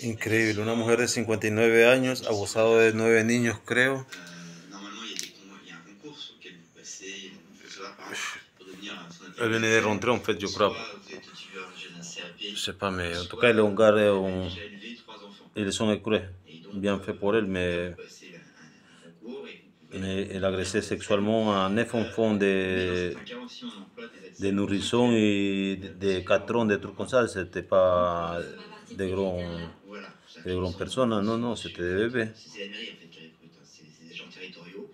Increíble, una mujer de 59 años, abusado de 9 niños, creo. Elle venait de rentrer en fait, je crois. Je sais pas, mais en tout cas, elle est hongare, ils sont écreux. Bien fait pour elle, mais elle agressait sexuellement à 9 enfants des nourrissons et des 4 ans, des trucs comme ça. C'était pas des grandes personnes, non, non, c'était des bébés. C'est la mairie en fait qui recrute, hein. C'est des agents territoriaux.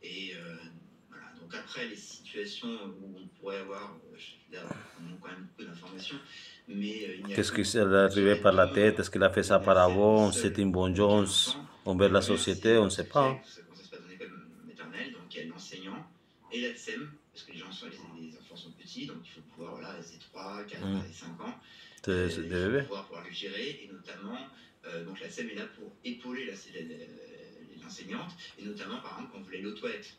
Et voilà, donc après, les situations où on pourrait avoir, là, on manque quand même beaucoup d'informations, mais il n'y a Qu'est-ce que qui s'est arrivé par la tête? Est-ce qu'il a fait ça la par scène avant? C'est seule une avec un vengeance enfant. envers la Là, société? On ne sait c'est pas, fait, hein. comment ça se passe dans l'école maternelle, donc il y a l'enseignant et la TSEM, parce que les enfants sont petits, donc il faut pouvoir, voilà, c'est 3, 4 Mm. et 5 ans, C'est il des faut bébés. pouvoir les gérer, et notamment, donc la TSEM est là pour épauler l'enseignante, et notamment, par exemple, quand vous voulez aller aux toilettes.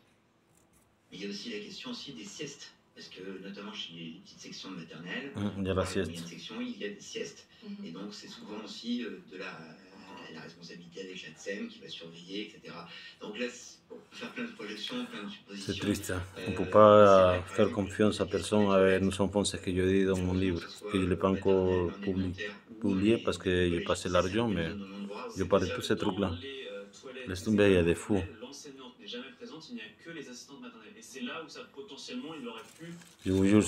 Mais il y a aussi la question aussi des siestes. Parce que notamment chez les petites sections de maternelle, Il y a la voire les sieste. moyennes sections, il y a des siestes. Et donc c'est souvent aussi de la responsabilité avec la TSEM qui va surveiller, etc. Donc là, on peut faire plein de projections, plein de C'est suppositions. triste, hein. On ne peut Mais c'est vrai pas que par faire exemple, confiance à les questions des personne avec toilettes, nos enfants, c'est ce que je dis dans mon livre, que ce soit que je ne l'ai pas maternelle, encore en élémentaire ou publié parce les que j'ai collèges, passé lycées, c'est un l'argent, peu une mais zone non-endroit où je c'est parle de tous ces Dans trucs-là. les toilettes Laisse des tomber, il y a écoles des fous. maternelles, l'enseignante n'est jamais présente, il n'y a que les assistantes maternelles. Et c'est là où ça potentiellement il aurait pu. Je vous jure,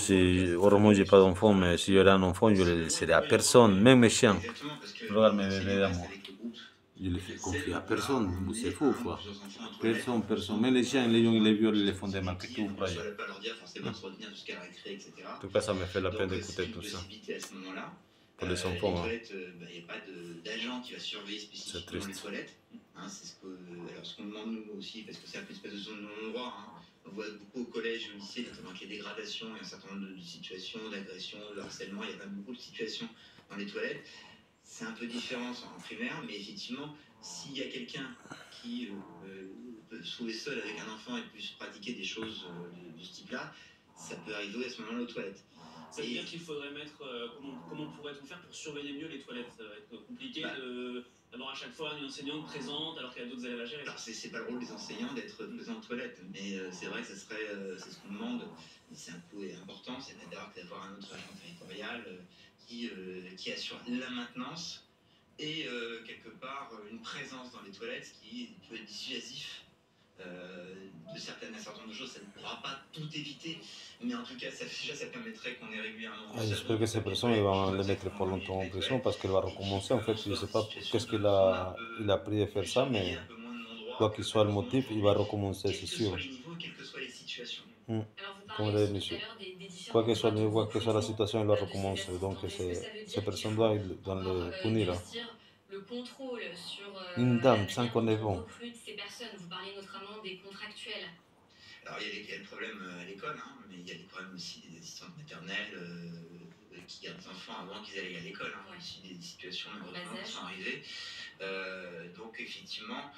heureusement, j'ai pas d'enfant, mais si j'aurais un enfant, je le laisserais à personne, même mes chiens. Exactement, parce que Regarde mes bébés l'enseignant reste d'amour. avec le groupe. Je ne les fais confier à personne, vous c'est Emmener fou, un ou quoi. plusieurs enfants aux toilettes. Personne, personne. Même les chiens, les gens, ils les violent, ils les font des mal. Qu'est-ce que vous Donc on croyez? ne pas leur dire forcément de se retenir jusqu'à la récré, etc. En tout cas, ça me fait la peine Donc d'écouter c'est une tout ça. possibilité à ce moment-là. Pour les Les enfants, hein. toilettes, il n'y a pas d'agent qui va surveiller C'est spécifiquement les triste. toilettes. Hein, c'est ce qu'on demande nous aussi, parce que c'est un peu une espèce de zone non-droit. Hein. On voit beaucoup au collège et au lycée, notamment avec les dégradations et un certain nombre de situations d'agression, de harcèlement. Il y a quand même beaucoup de situations dans les toilettes. C'est un peu différent en primaire, mais effectivement, s'il y a quelqu'un qui peut se trouver seul avec un enfant et puisse pratiquer des choses de ce type-là, ça peut arriver à ce moment-là aux toilettes. Ça veut dire qu'il faudrait mettre. Comment pourrait-on faire pour surveiller mieux les toilettes? Ça va être compliqué d'avoir à chaque fois une enseignante présente alors qu'il y a d'autres élèves à gérer. Alors, c'est pas le rôle des enseignants d'être présents aux toilettes, mais c'est vrai que c'est ce qu'on demande, et c'est un coût important, c'est d'avoir un autre agent territorial qui assure la maintenance et quelque part une présence dans les toilettes, ce qui peut être dissuasif de un certain nombre de choses. Ça ne pourra pas tout éviter, mais en tout cas, ça permettrait qu'on ait régulièrement. J'espère que ces personnes ils vont le mettre pour longtemps en prison parce qu'elle va recommencer. En fait, je ne sais pas qu'est-ce il a pris de faire ça, mais quoi qu'il soit le motif, il va recommencer, c'est sûr. Quels que soient les situations. Alors vous Comme parlez l'a dit aussi tout monsieur. à l'heure des Quoi différentes que soit, boîtes de quoi que soit la recrutement situation, il va de ces recommencer. Donc, assistantes. Est-ce que ça veut ces dire qu'il personnes faut doivent encore le punir, hein. durcir le contrôle sur Une la dame, manière 5 ans dont on avant. recrute ces personnes? Vous parlez notamment des contractuels. Alors il y a le problème à l'école, hein, mais il y a les problèmes aussi des assistantes maternelles qui gardent des enfants avant qu'ils aillent à l'école. Hein. Il y a aussi des situations malheureusement qui sont arrivées. Donc effectivement,